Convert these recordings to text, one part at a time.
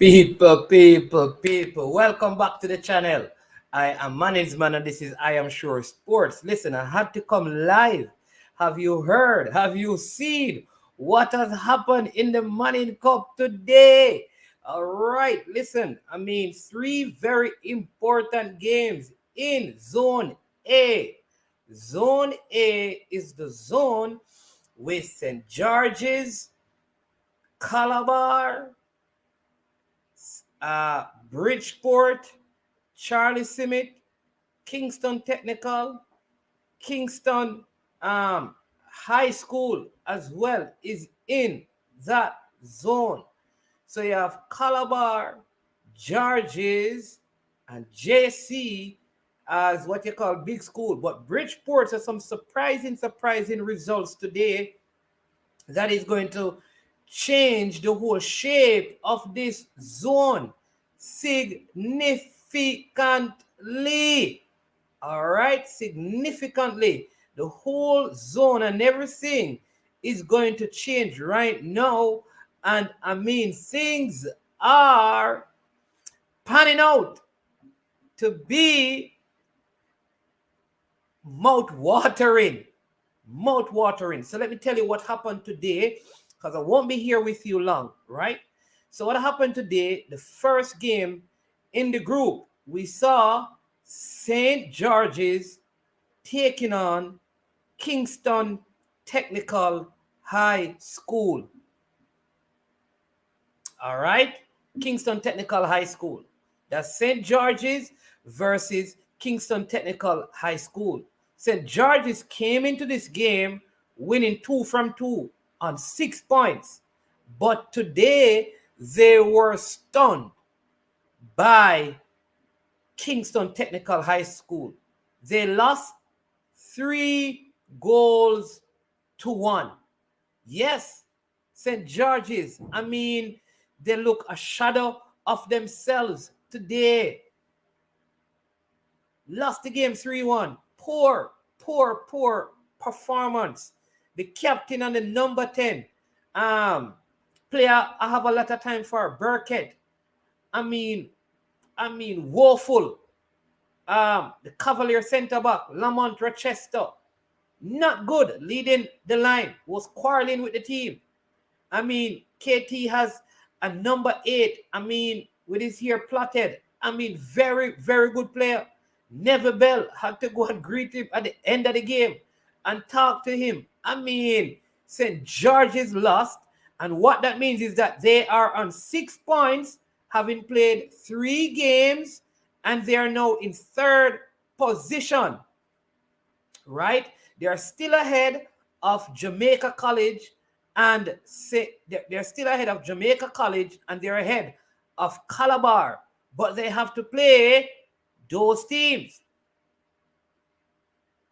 People, welcome back to the channel. I am Management and this is I Am Sure Sports. Listen, I had to come live. Have you heard? Have you seen what has happened in the Manning Cup today? All right, listen, three very important games in Zone A. Zone A is the zone with St. George's, Calabar, Bridgeport, Charlie Simit, Kingston Technical, Kingston High School as well is in that zone. So you have Calabar, Georges, and JC as what you call big school. But Bridgeport has some surprising results today that is going to change the whole shape of this zone significantly. All right, significantly. The whole zone and everything is going to change right now. And things are panning out to be mouth-watering. So let me tell you what happened today, because I won't be here with you long, right? So what happened today, the first game in the group, we saw St. George's taking on Kingston Technical High School. All right? Kingston Technical High School. That's St. George's versus Kingston Technical High School. St. George's came into this game winning 2 from 2 on 6 points. But today, they were stunned by Kingston Technical High School. They lost 3-1. Yes, St. George's, they look a shadow of themselves today. Lost the game 3-1. Poor performance. The captain and the number 10 player I have a lot of time for, Burkett. Woeful. The Cavalier center back, Lamont Rochester, not good leading the line, was quarreling with the team. KT has a number 8, with his hair plaited. Very good player. Never Bell had to go and greet him at the end of the game and talk to him. St. George's lost, and what that means is that they are on 6 points, having played 3 games, and they are now in 3rd position, right? They are still ahead of Jamaica College, and they're still ahead of Jamaica College, and they're ahead of Calabar, but they have to play those teams.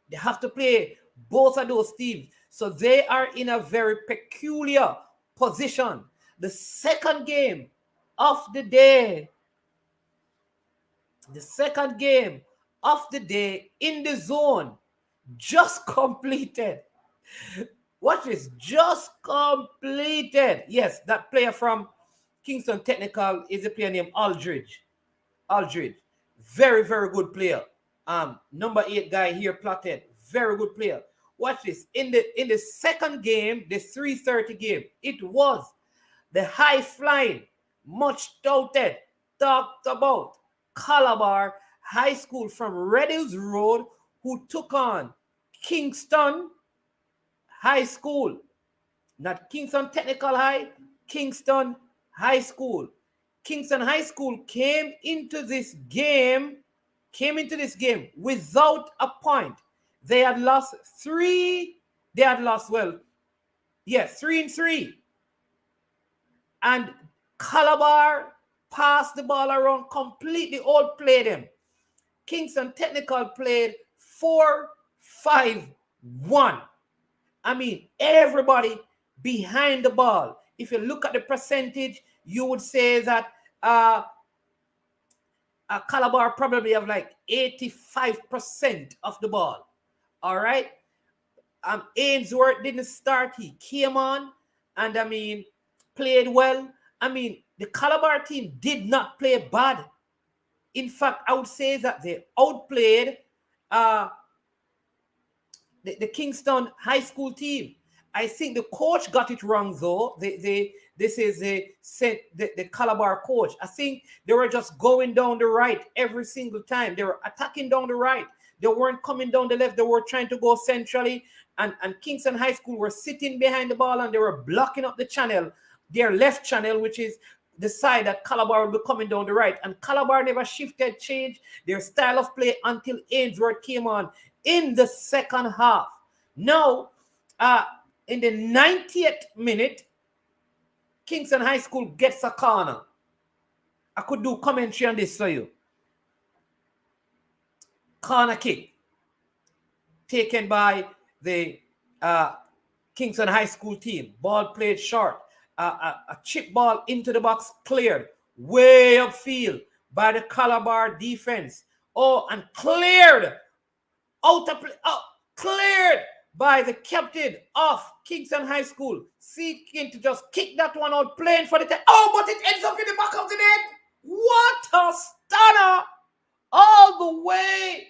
They have to play both of those teams. So they are in a very peculiar position. The second game of the day in the zone just completed. Watch this, just completed. Yes, that player from Kingston Technical is a player named Aldridge. Very good player. Number 8 guy here plotted. Very good player. Watch this. In the second game, the 3:30 game, it was the high-flying, much touted, talked about Calabar High School from Red Hills Road, who took on Kingston High School. Not Kingston Technical High, Kingston High School. Kingston High School came into this game without a point. They had lost 3. They had lost, 3-3. And Calabar passed the ball around, completely outplayed them. Kingston Technical played 4-5-1. Everybody behind the ball. If you look at the percentage, you would say that Calabar probably have like 85% of the ball. All right. Ainsworth didn't start. He came on and played well. The the Calabar team did not play bad. In fact, I would say that they outplayed the Kingston high school team. I think the coach got it wrong though. This is the Calabar coach. I think they were just going down the right every single time. They were attacking down the right. They weren't coming down the left. They were trying to go centrally. And Kingston High School were sitting behind the ball and they were blocking up the channel, their left channel, which is the side that Calabar will be coming down the right. And Calabar never shifted, changed their style of play until Ainsworth came on in the second half. Now, in the 90th minute, Kingston High School gets a corner. I could do commentary on this for you. Corner kick taken by the Kingston High School team. Ball played short. A chip ball into the box cleared. Way upfield by the Calabar defense. Oh, and cleared out of play. Oh, cleared by the captain of Kingston High School, seeking to just kick that one out, playing for the time. Oh, but it ends up in the back of the net. What a stunner! All the way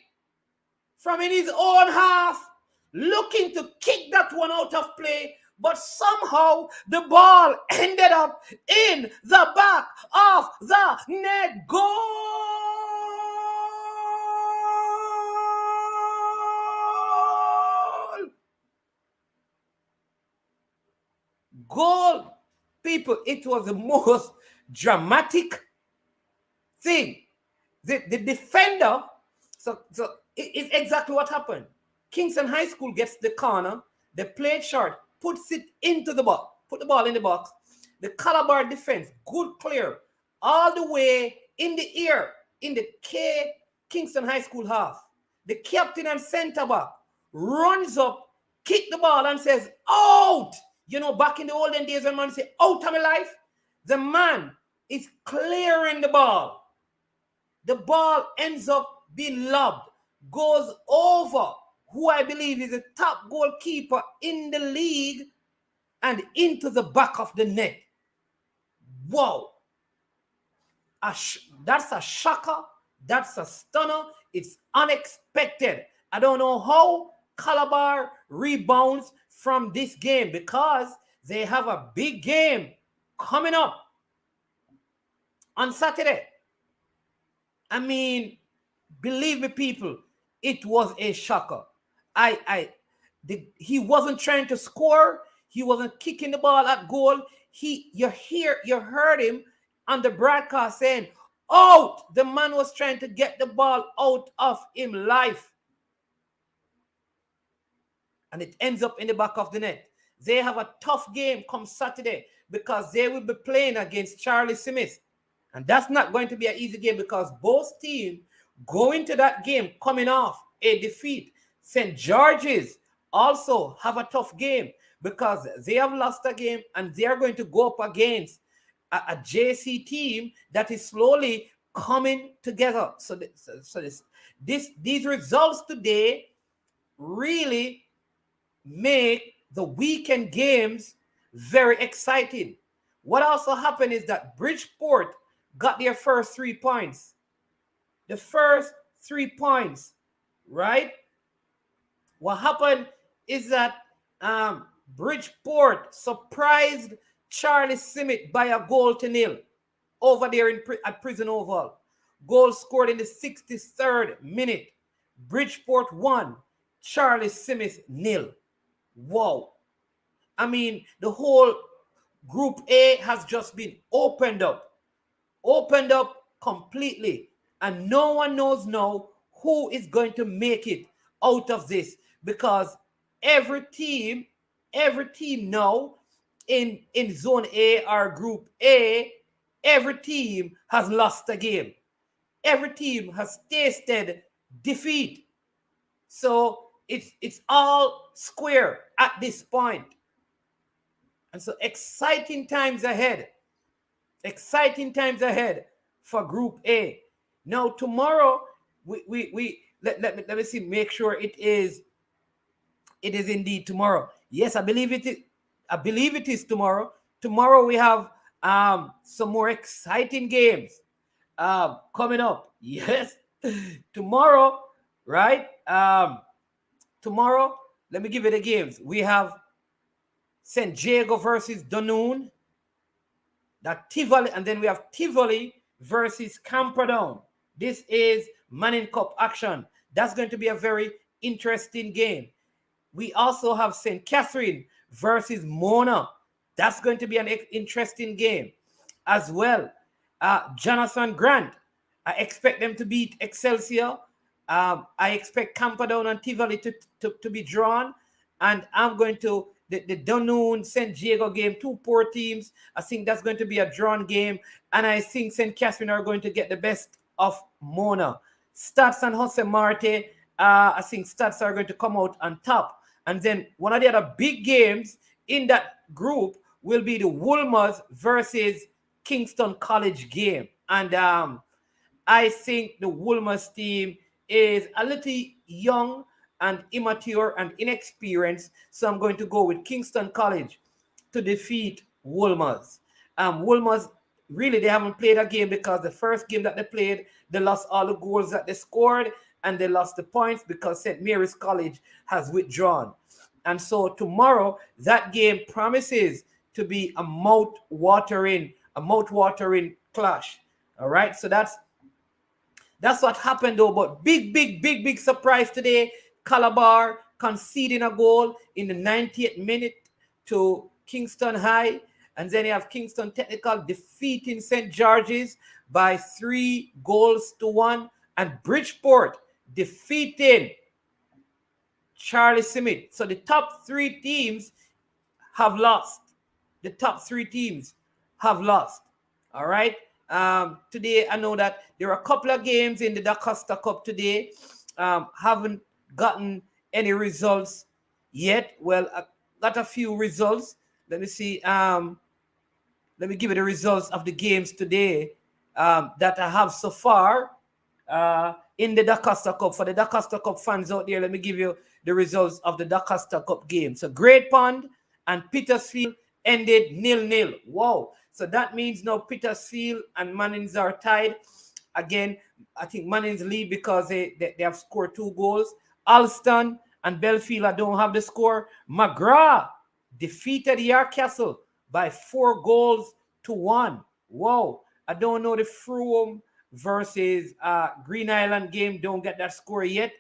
from in his own half, looking to kick that one out of play, but somehow the ball ended up in the back of the net. Goal! Goal, people. It was the most dramatic thing. The defender, so it's exactly what happened. Kingston High School gets the corner, they played short, puts it into the box, put the ball in the box. The Calabar defense, good clear, all the way in the air, in the Kingston High School half. The captain and center back runs up, kick the ball and says, out! You know, back in the olden days when man say, out of my life, the man is clearing the ball. The ball ends up being lobbed, goes over who I believe is the top goalkeeper in the league and into the back of the net. Wow. That's a shocker. That's a stunner. It's unexpected. I don't know how Calabar rebounds from this game because they have a big game coming up on Saturday. I mean, believe me, people, it was a shocker. He wasn't trying to score. He wasn't kicking the ball at goal. You heard him on the broadcast saying, out! The man was trying to get the ball out of him life. And it ends up in the back of the net. They have a tough game come Saturday because they will be playing against Charlie Smith. And that's not going to be an easy game because both teams go into that game coming off a defeat. St. George's also have a tough game because they have lost a game and they are going to go up against a JC team that is slowly coming together. So these results today really make the weekend games very exciting. What also happened is that Bridgeport got their first 3 points. The first 3 points, right? What happened is that Bridgeport surprised Charlie Smith by 1-0 over there at Prison Oval. Goal scored in the 63rd minute. Bridgeport 1, Charlie Smith 0. Wow. I mean, the whole Group A has just been opened up completely. And no one knows now who is going to make it out of this because every team now in Zone A or Group A, every team has lost a game. Every team has tasted defeat. So it's all square at this point. And so exciting times ahead. Exciting times ahead for Group A. Now tomorrow, let me see, make sure it is indeed tomorrow. Yes, I believe it is tomorrow. Tomorrow we have Some more exciting games coming up. Yes, tomorrow, right? Tomorrow, let me give you the games. We have St. Diego versus Dunoon. That Tivoli, and then we have Tivoli versus Camperdown. This is Manning Cup action. That's going to be a very interesting game. We also have St. Catherine versus Mona. That's going to be an interesting game as well. Jonathan Grant, I expect them to beat Excelsior. I expect Camperdown and Tivoli to be drawn. And I'm going to, the Dunoon St. Diego game, two poor teams. I think that's going to be a drawn game. And I think St. Catherine are going to get the best of Mona. Stats and Jose Marte, I think Stats are going to come out on top. And then one of the other big games in that group will be the Wolmer's versus Kingston College game. And I think the Wolmer's team is a little young and immature and inexperienced. So I'm going to go with Kingston College to defeat Wolmer's. Wolmer's, really, they haven't played a game because the first game that they played, they lost all the goals that they scored and they lost the points because St. Mary's College has withdrawn. And so tomorrow, that game promises to be a mouth-watering clash. All right, so that's what happened though. But big surprise today. Calabar conceding a goal in the 90th minute to Kingston High. And then you have Kingston Technical defeating St. George's by 3-1. And Bridgeport defeating Charlie Smith. So the top three teams have lost. All right. Today, I know that there are a couple of games in the DaCosta Cup today. Haven't gotten any results yet. Well, I got a few results. Let me see. Let me give you the results of the games today that I have so far in the DaCosta Cup. For the DaCosta Cup fans out there, let me give you the results of the DaCosta Cup game. So Great Pond and Petersfield ended 0-0. Wow. So that means now Petersfield and Mannings are tied. Again, I think Mannings lead because they have scored 2 goals. Alston and Belfield, I don't have the score. McGrath defeated Yarcastle by 4-1. Wow. I don't know the Frome versus Green Island game. Don't get that score yet.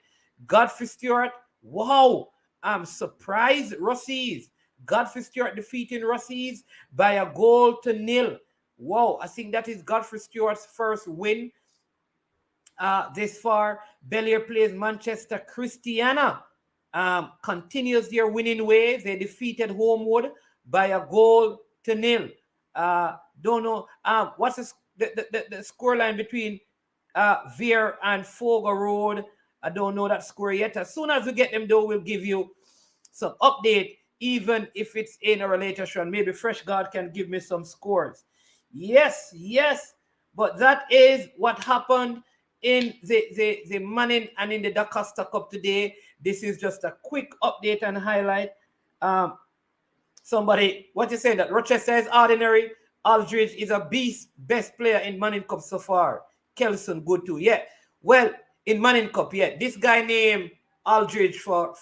Godfrey Stewart. Wow. I'm surprised. Rossies. Godfrey Stewart defeating Rossies by 1-0. Wow. I think that is Godfrey Stewart's first win this far. Bellier plays Manchester Christiana. Continues their winning ways. They defeated Homewood by 1-0. Don't know what's the scoreline between Veer and Fogo Road. I don't know that score yet. As soon as we get them, though, we'll give you some update, even if it's in a later show. Maybe Fresh God can give me some scores. Yes. But that is what happened in the Manning and in the DaCosta Cup today. This is just a quick update and highlight. Somebody, what you saying? That Rochester is ordinary. Aldridge is a best player in Manning Cup so far. Kelson, good too. Yeah. Well, in Manning Cup, yeah. This guy named Aldridge I'm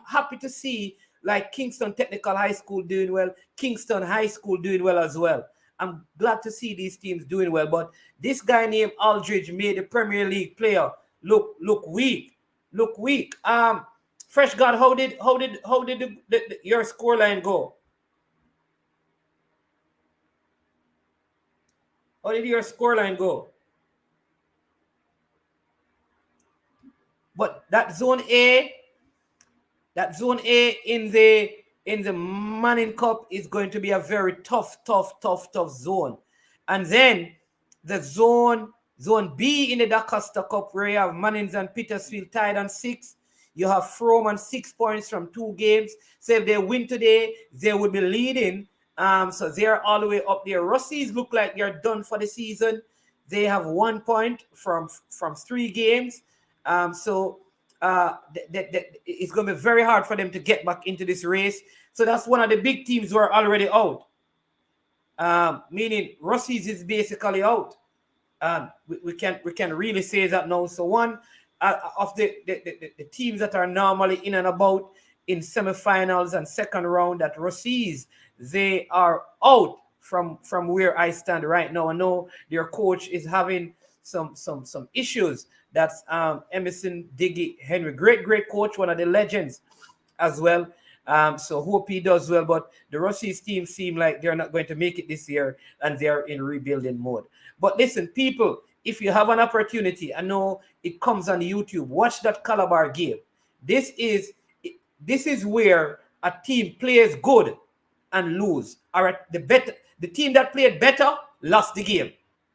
happy to see like Kingston Technical High School doing well, Kingston High School doing well as well. I'm glad to see these teams doing well, but this guy named Aldridge made the Premier League player look weak. Fresh God, how did your scoreline go? How did your scoreline go? But that zone A in the Manning Cup is going to be a very tough zone. And then the zone B in the DaCosta Cup, where you have Mannings and Petersfield tied on 6. You have Frome on 6 points from 2 games. So if they win today, they will be leading. So they're all the way up there. Rossies look like they're done for the season. They have 1 point from 3 games. So it's going to be very hard for them to get back into this race. So that's one of the big teams who are already out. meaning Rossies is basically out. We can really say that now. So one of the teams that are normally in and about in semifinals and second round, that Rossies, they are out from where I stand right now. I know their coach is having some issues. That's Emerson Diggy Henry, great coach, one of the legends as well. So hope he does well. But the Rossies team seem like they're not going to make it this year, and they're in rebuilding mode. But listen, people, if you have an opportunity, I know it comes on YouTube, watch that Calabar game. This is where a team plays good and lose. All right, the team that played better lost the game.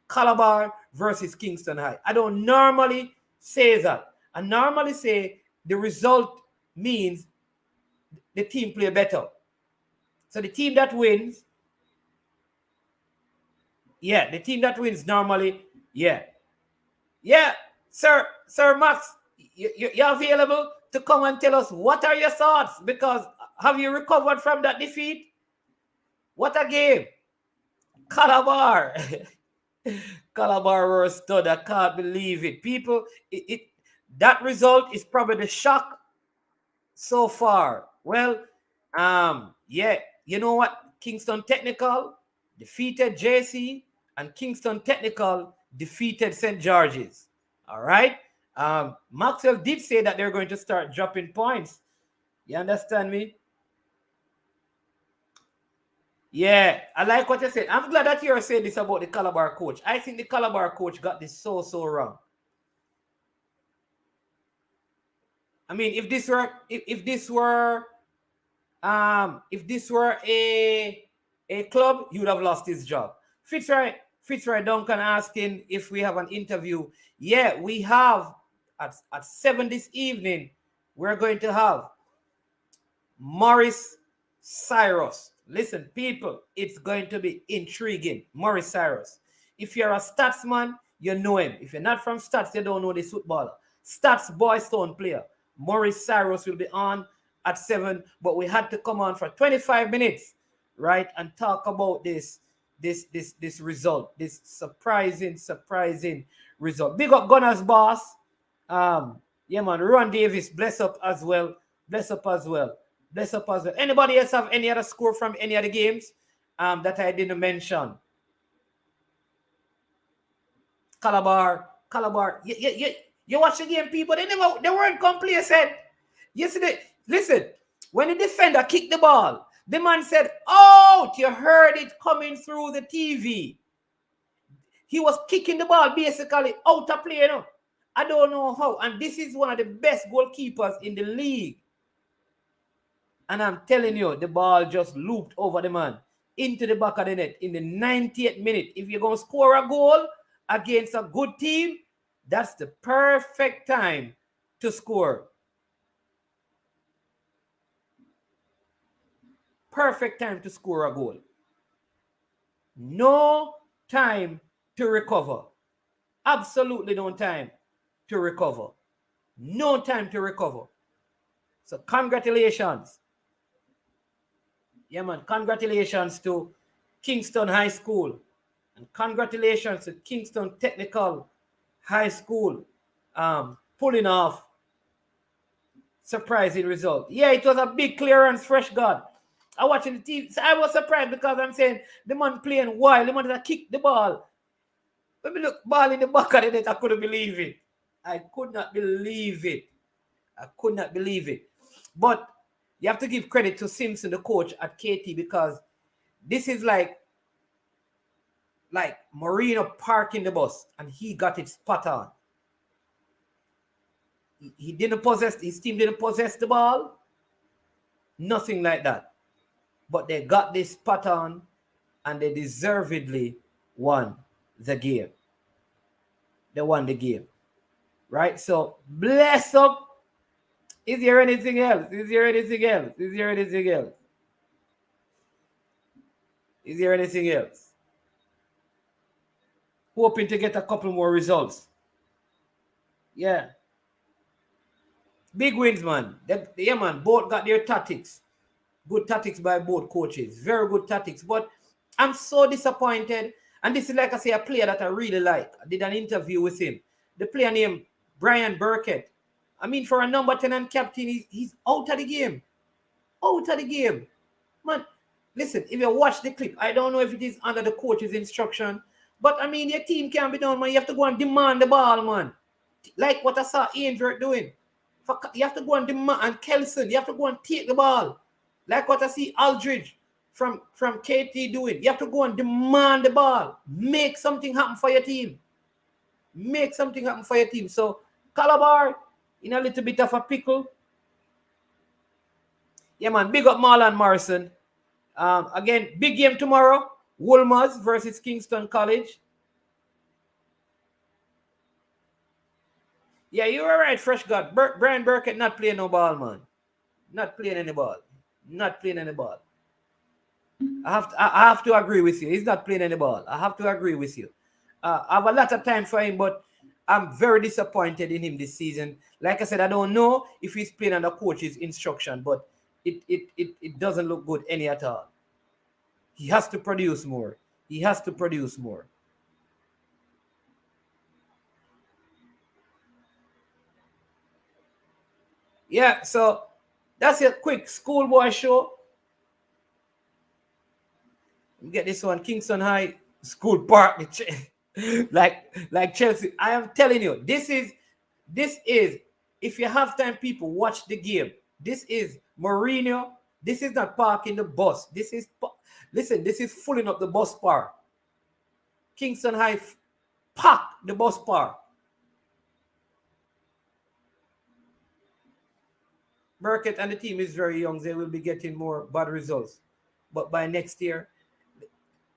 Calabar versus Kingston High. I don't normally say that. I normally say the result means the team play better. So the team that wins, the team that wins normally, Sir Max, you're available to come and tell us what are your thoughts, because have you recovered from that defeat? What a game. Calabar. Calabar were stud. I can't believe it. People, that result is probably the shock so far. Well, you know what? Kingston Technical defeated JC, and Kingston Technical defeated St. George's. All right. Maxwell did say that they're going to start dropping points. You understand me? Yeah, I like what you said. I'm glad that you're saying this about the Calabar coach. I think the Calabar coach got this so wrong. I mean, if this were a club, he would have lost his job. Fitzroy Duncan asking if we have an interview. Yeah, we have at 7 this evening. We're going to have Morris Cyrus. Listen, people, it's going to be intriguing. Morris Cyrus. If you're a stats man, you know him. If you're not from stats, you don't know this footballer. Stats Boystone player. Morris Cyrus will be on at 7, but we had to come on for 25 minutes, right, and talk about this result, this surprising result. Big up Gunners boss. Yeah, man. Ron Davis, bless up as well. Anybody else have any other score from any other games that I didn't mention? Calabar. You watch the game, people. They weren't complacent. Yesterday, listen, when the defender kicked the ball, the man said, "Out!" You heard it coming through the TV. He was kicking the ball basically out of play. I don't know how. And this is one of the best goalkeepers in the league. And I'm telling you, the ball just looped over the man into the back of the net in the 90th minute. If you're going to score a goal against a good team, that's the perfect time to score. Perfect time to score a goal. No time to recover. Absolutely no time to recover. No time to recover. So congratulations. Yeah, man. Congratulations to Kingston High School. And congratulations to Kingston Technical High School pulling off surprising result. Yeah, it was a big clearance, fresh God. I watching the team. So I was surprised because I'm saying the man playing wild. The man that kicked the ball. When we look ball in the back of the net, I couldn't believe it. I could not believe it. But you have to give credit to Simpson, the coach at KT, because this is like Marino parking the bus, and he got it spot on. His team didn't possess the ball. Nothing like that. But they got this spot on, and they deservedly won the game. They won the game. Right? So, bless up. Is there anything else? Hoping to get a couple more results. Yeah. Big wins, man. Man. Both got their tactics. Good tactics by both coaches. Very good tactics. But I'm so disappointed. And this is, like I say, a player that I really like. I did an interview with him. The player named Brian Burkett. I mean, for a number 10 and captain, he's out of the game. Out of the game. Man, listen, if you watch the clip, I don't know if it is under the coach's instruction, but I mean, your team can't be done, man. You have to go and demand the ball, man. Like what I saw Andrew doing. You have to go and demand, and Kelson, you have to go and take the ball. Like what I see Aldridge from KT doing. You have to go and demand the ball. Make something happen for your team. Make something happen for your team. So, Calabar, in a little bit of a pickle. Yeah, man, big up Marlon Morrison. Again, big game tomorrow. Wolmer's versus Kingston College. Yeah, you were right, Fresh God. Brian Burkett not playing no ball, man. Not playing any ball. Not playing any ball. I have to agree with you. He's not playing any ball. I have to agree with you. I have a lot of time for him, but I'm very disappointed in him this season. Like I said, I don't know if he's playing under coach's instruction, but it doesn't look good any at all. He has to produce more. He has to produce more. Yeah, so that's a quick schoolboy show. Get this one, Kingston High School Park, like Chelsea. I am telling you, this is. If you have time, people watch the game. This is Mourinho. This is not parking the bus. This is filling up the bus park. Kingston High park the bus park. Burkett and the team is very young. They will be getting more bad results. But by next year,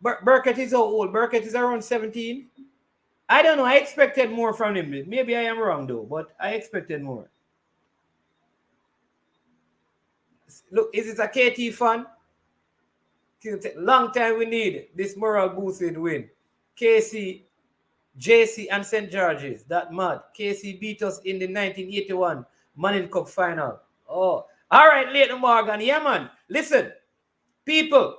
Burkett is how old? Burkett is around 17. I don't know. I expected more from him. Maybe I am wrong, though, but I expected more. Look, is it a KT fan? Long time we need this moral boosting win. KC, JC, and St. George's. That mad. KC beat us in the 1981 Manning Cup final. Oh, all right, Leighton Morgan. Yeah, man. Listen, people.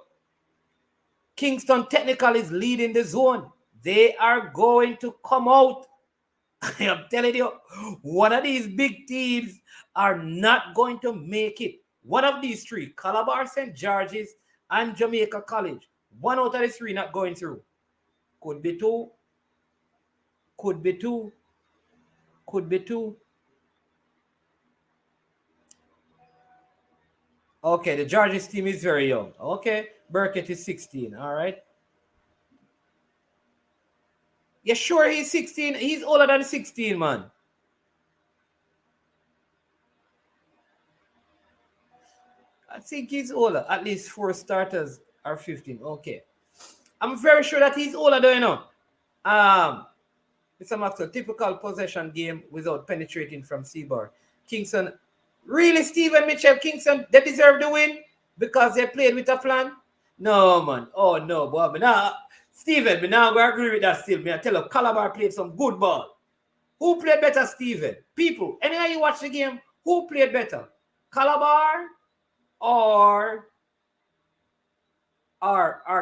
Kingston Technical is leading the zone. They are going to come out. I am telling you, one of these big teams are not going to make it. One of these three, Calabar, St. George's, and Jamaica College. One out of the three not going through. Could be two. Could be two. Could be two. Okay, the George's team is very young. Okay, Burkett is 16. All right. Yeah, sure, he's 16. He's older than 16, man. I think he's older. At least 4 starters are 15. Okay. I'm very sure that he's older, though, you know. It's a Maxwell, typical possession game without penetrating from Seabar. Kingston, really, Stephen Mitchell, Kingston, they deserve the win because they played with a plan? No, man. Oh, no, boy. But now, Stephen, but now I'm going to agree with that still. I tell you, Calabar played some good ball. Who played better, Stephen? People, anyhow you watch the game, who played better? Calabar or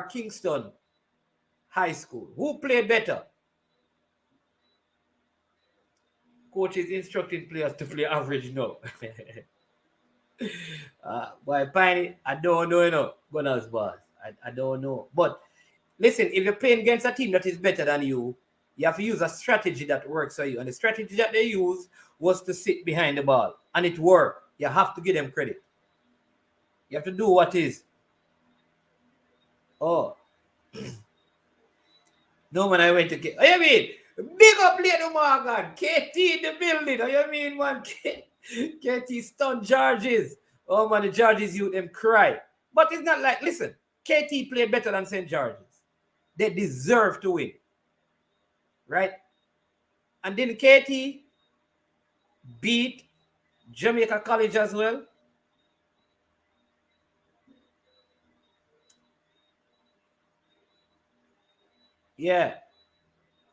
Kingston High School? Who played better? Coach is instructing players to play average now. Boy, Piney, I don't know, you know, Gunners boss. I don't know. But listen, if you're playing against a team that is better than you have to use a strategy that works for you. And the strategy that they used was to sit behind the ball. And it worked. You have to give them credit. You have to do what is. Oh. No, man, I went to get. Oh, you mean? Big up Leighton Morgan. KT in the building. Oh, you mean, man? KT stun Georges. Oh, man, the Georges youth them cry. But it's not like, listen, KT played better than St. George's. They deserve to win. Right? And then KT beat Jamaica College as well. Yeah.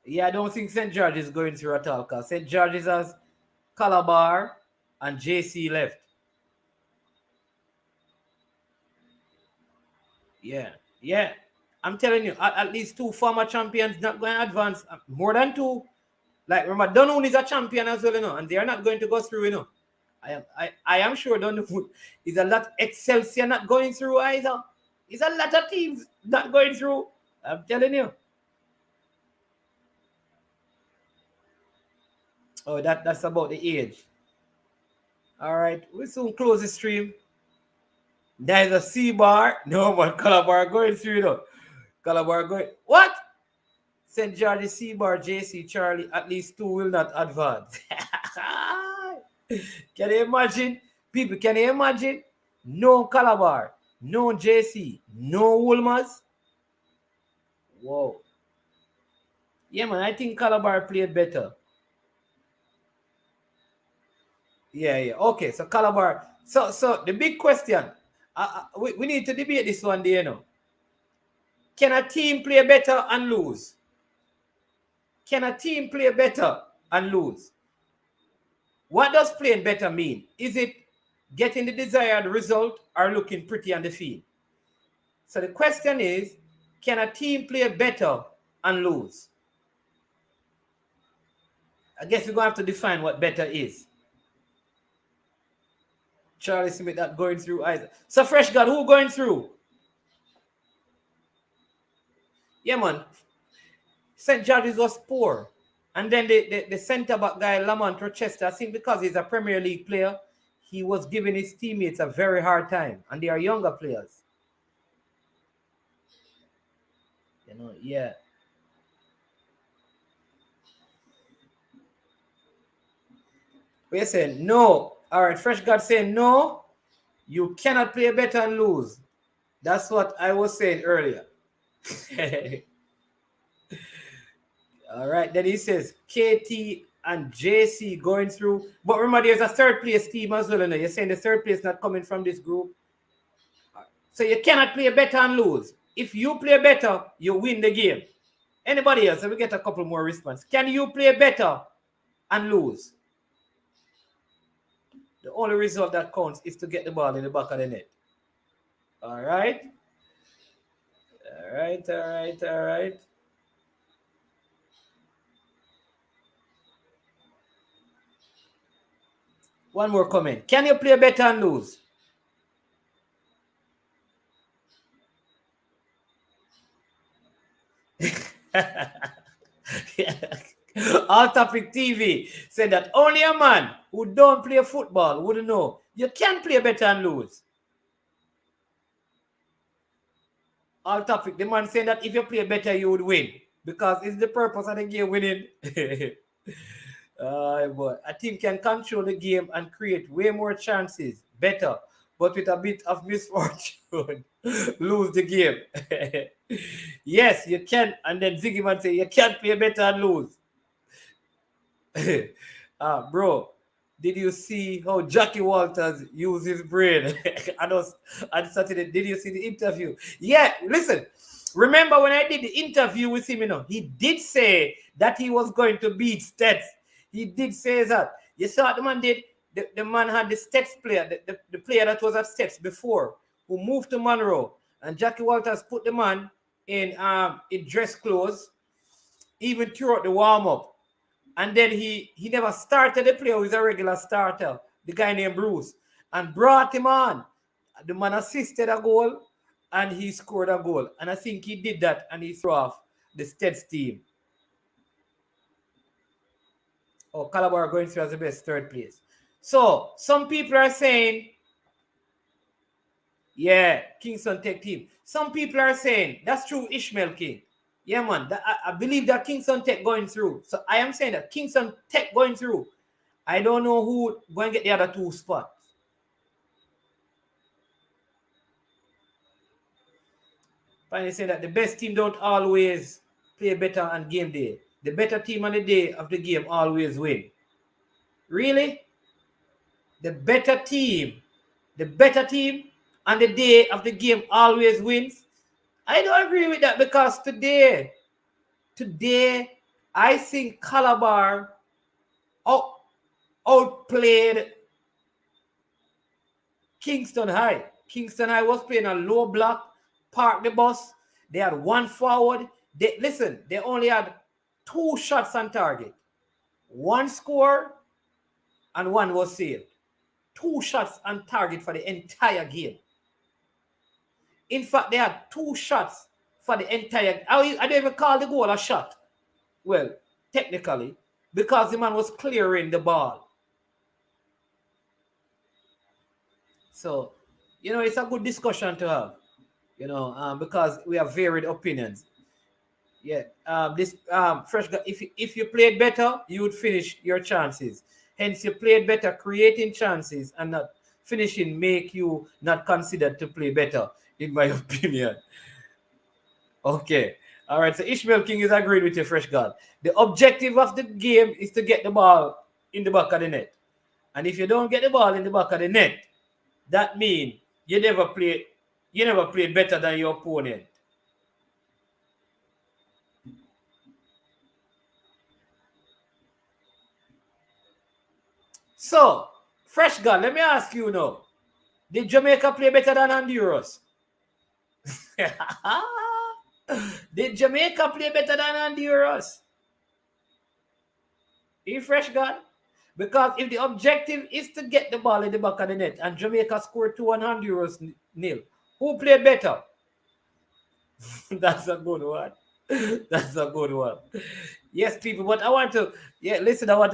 Yeah, I don't think St. George is going through at all because St. George's has Calabar and JC left. Yeah. Yeah. I'm telling you, at least 2 former champions not going to advance. More than 2. Like, remember, Dunwoody is a champion as well, and they are not going to go through. I am sure Dunwoody is a lot. Excelsior not going through either. It's a lot of teams not going through. I'm telling you. Oh, that's about the age. All right, we soon close the stream. There's a C-bar. No, but Calabar going through, Calabar going. What? St. George C-bar, JC, Charlie, at least 2 will not advance. Can you imagine? People, can you imagine? No Calabar, no JC, no Wolmers. Whoa. Yeah, man, I think Calabar played better. Yeah. Okay, so Calabar. So the big question, we need to debate this one day, Can a team play better and lose? Can a team play better and lose? What does playing better mean? Is it getting the desired result or looking pretty on the field? So the question is, can a team play better and lose? I guess we're going to have to define what better is. Charlie Smith not going through either. So Fresh God, who going through? Yeah, man. St. George's was poor. And then the centre-back guy, Lamont Rochester, I think because he's a Premier League player, he was giving his teammates a very hard time. And they are younger players. Yeah. We're saying no. All right, Fresh God saying no. You cannot play better and lose. That's what I was saying earlier. All right, then he says KT and JC going through. But remember, there's a third place team as well. You're saying the third place not coming from this group. So you cannot play better and lose. If you play better, you win the game. Anybody else? So we get a couple more responses. Can you play better and lose? The only result that counts is to get the ball in the back of the net. All right. One more comment. Can you play better and lose? All Topic TV said that only a man who don't play football wouldn't know. You can play better and lose. All Topic, the man saying that if you play better, you would win. Because it's the purpose of the game winning. But a team can control the game and create way more chances better, but with a bit of misfortune, lose the game. Yes, you can. And then Ziggy Man say you can't play better and lose. Bro, did you see how Jackie Walters used his brain on Saturday? Did you see the interview? Yeah, listen. Remember when I did the interview with him, he did say that he was going to beat Stets. He did say that. You saw what the man did? The man had the Stets player, the player that was at Stets before, who moved to Monroe. And Jackie Walters put the man in dress clothes, even throughout the warm-up. And then he never started the player with a regular starter, the guy named Bruce, and brought him on. The man assisted a goal, and he scored a goal. And I think he did that, and he threw off the Steds team. Oh, Calabar going through as the best third place. So, some people are saying, yeah, Kingston Tech team. Some people are saying, that's true, Ishmael King. Yeah, man, I believe that Kingston Tech going through. So, I am saying that Kingston Tech going through. I don't know who going to get the other 2 spots. Finally saying that the best team don't always play better on game day. The better team on the day of the game always win. Really? The better team on the day of the game always wins? I don't agree with that because today, I think Calabar outplayed Kingston High. Kingston High was playing a low block, park the bus. They had one forward. They only had 2 shots on target. One score and one was saved. 2 shots on target for the entire game. In fact, they had 2 shots for the entire. I don't even call the goal a shot. Well, technically, because the man was clearing the ball. So, it's a good discussion to have, because we have varied opinions. Yeah, this fresh guy. If you played better, you would finish your chances. Hence, you played better, creating chances and not finishing make you not considered to play better, in my opinion. Okay. All right. So Ishmael King is agreeing with you, fresh God. The objective of the game is to get the ball in the back of the net. And if you don't get the ball in the back of the net, that means you never played better than your opponent. So, fresh God, let me ask you now. Did Jamaica play better than Honduras? Did Jamaica play better than Honduras? You fresh God? Because if the objective is to get the ball in the back of the net and Jamaica scored 2 and Honduras nil, who played better? That's a good one. That's a good one. Yes, people, but I want to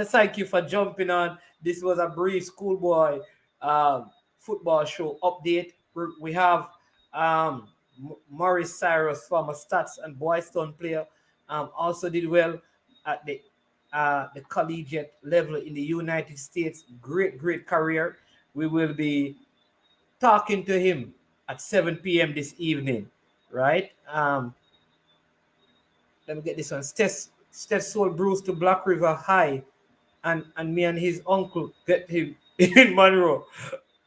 thank you for jumping on. This was a brief schoolboy football show update. We have Maurice Cyrus, former Stats and Boyston player, also did well at the collegiate level in the United States. Great career. We will be talking to him at 7 p.m. this evening, right? Let me get this one. Steph sold Bruce to Black River High, and me and his uncle get him in Monroe,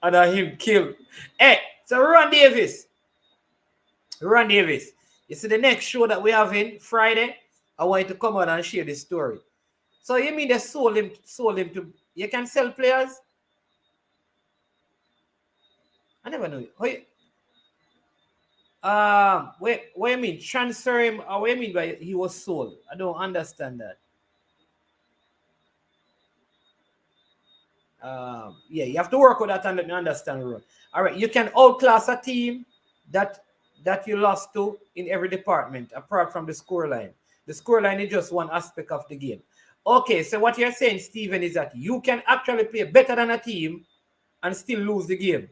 and him killed. Hey, so Ron Davis. You see the next show that we have in Friday? I want you to come on and share this story. So you mean they sold him to? You can sell players? I never knew. What you mean? Transfer him, or what you mean by he was sold? I don't understand that. Yeah, you have to work with that and let me understand. All right, you can outclass a team that you lost to in every department apart from the scoreline. The scoreline is just one aspect of the game. Okay, so what you're saying, Stephen, is that you can actually play better than a team and still lose the game.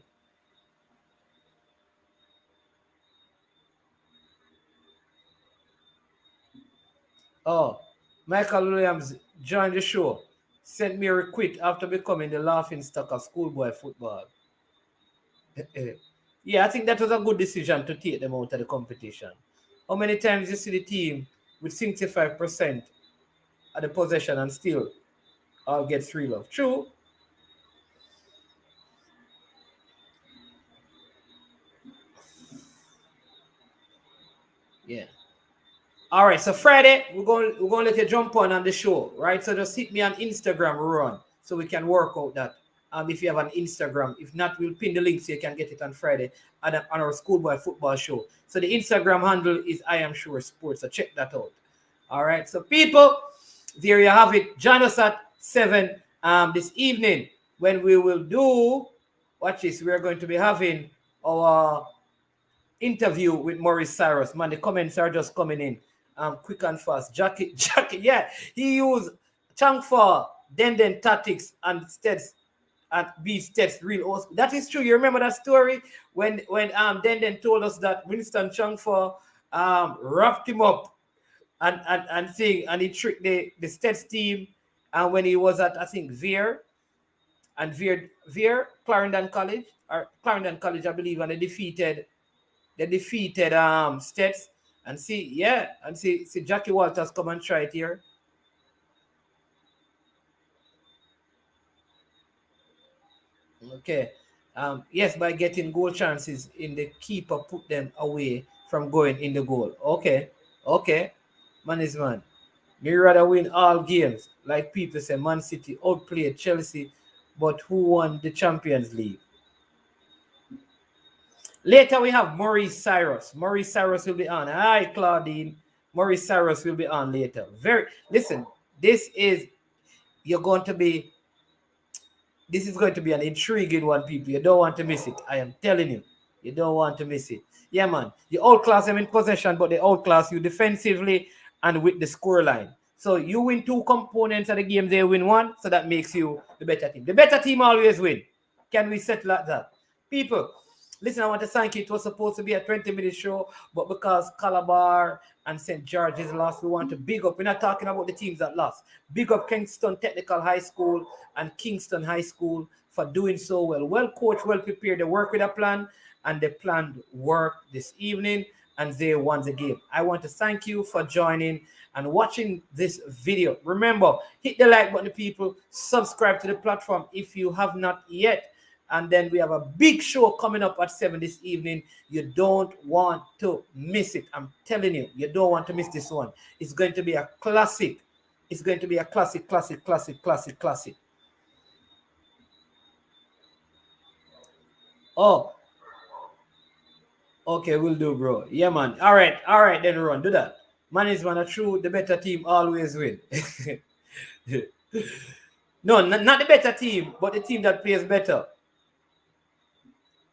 Oh, Michael Williams joined the show. Sent me a request after becoming the laughing stock of schoolboy football. Yeah, I think that was a good decision to take them out of the competition. How many times you see the team with 65% of the possession and still all get 3 love? True. Yeah. All right, so Friday we're going to let you jump on the show, right? So just hit me on Instagram, Ron, so we can work out that. If you have an Instagram, if not, we'll pin the link so you can get it on Friday on our schoolboy football show. So the Instagram handle is I Am Sure Sports. So check that out. All right, so people, there you have it. Join us at 7 this evening when we will do. Watch this. We are going to be having our interview with Maurice Cyrus. Man, the comments are just coming in. Quick and fast. Jackie, yeah, he used chunk for Denden tactics and steps and be steps real awesome. That is true. You remember that story when Denden told us that Winston Changfor wrapped him up and thing, and he tricked the Stets team, and when he was at I think Veer Clarendon College, I believe, and they defeated Stets. And see Jackie Walters come and try it here. Okay. Yes, by getting goal chances in the keeper put them away from going in the goal. Okay. Man is man. Me rather win all games. Like people say, Man City outplayed Chelsea, but who won the Champions League? Later we have Maurice Cyrus. Maurice Cyrus will be on. Hi, Claudine. Maurice Cyrus will be on later. Listen, this is you're going to be this is going to be an intriguing one, people. You don't want to miss it. I am telling you. You don't want to miss it. Yeah, man. You outclass them in possession, but they outclass you defensively and with the scoreline. So you win 2 components of the game, they win 1. So that makes you the better team. The better team always win. Can we settle like that? People, listen, I want to thank you. It was supposed to be a 20-minute show, but because Calabar and St. George's lost, we want to big up. We're not talking about the teams that lost. Big up Kingston Technical High School and Kingston High School for doing so well. Well coached, well prepared. They work with a plan, and they planned work this evening, and they won the game. I want to thank you for joining and watching this video. Remember, hit the like button, people. Subscribe to the platform if you have not yet. And then we have a big show coming up at 7 this evening. You don't want to miss it. I'm telling you, you don't want to miss this one. It's going to be a classic. It's going to be a classic. Oh, okay, we'll do, bro. Yeah, man. All right, then run. Do that. Man is man, a true, the better team always win. No, not the better team, but the team that plays better.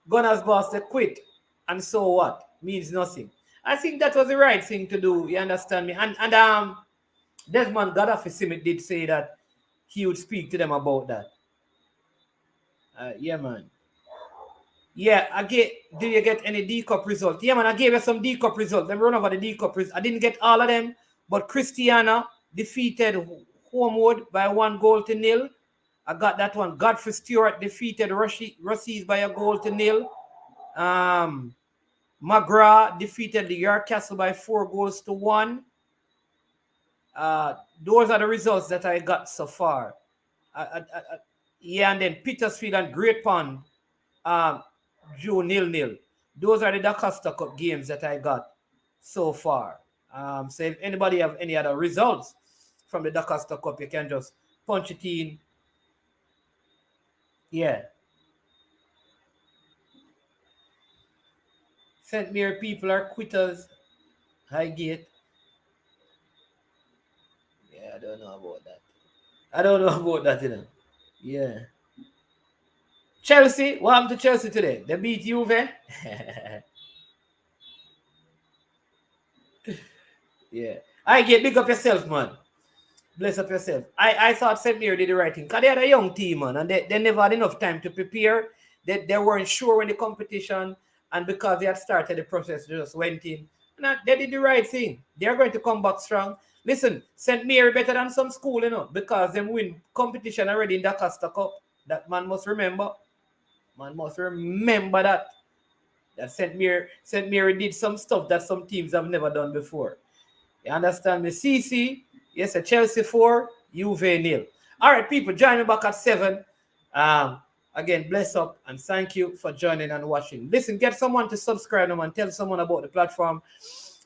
Gunners boss, they quit. And so what? Means nothing. I think that was the right thing to do. You understand me? And Desmond Gaddafi did say that he would speak to them about that. Yeah, man. Yeah, do you get any D-Cup results? Yeah, man, I gave you some D-Cup results. Let me run over the D-Cup results. I didn't get all of them, but Christiana defeated Homewood by 1-0. I got that one. Godfrey Stewart defeated Russies by 1-0. McGrath defeated the York Castle by 4-1. Those are the results that I got so far. Yeah, and then Petersfield and Great Pond drew 0-0. Those are the DaCosta Cup games that I got so far. So if anybody have any other results from the DaCosta Cup, you can just punch it in. Yeah. St. Mary people are quitters. Highgate. Yeah, I don't know about that. You know. Yeah. Chelsea. What happened to Chelsea today? They beat Juve. Yeah. Highgate, big up yourself, man. Bless up yourself. I thought St. Mary did the right thing. Because they had a young team, man, and they never had enough time to prepare. They weren't sure when the competition, and because they had started the process, they just went in. And they did the right thing. They're going to come back strong. Listen, St. Mary better than some school, you know, because them win competition already in the DaCosta Cup. That man must remember. Man must remember that St. Mary did some stuff that some teams have never done before. You understand me? CC, yes, a Chelsea 4, Juve 0. All right, people, join me back at 7. Again, bless up and thank you for joining and watching. Listen, get someone to subscribe them and tell someone about the platform,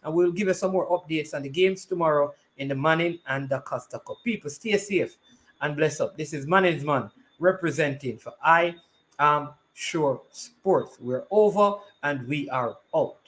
and we'll give you some more updates on the games tomorrow in the Manning and the DaCosta Cup. People, stay safe and bless up. This is Manning's Man representing for I Am Sure Sports. We're over and we are out.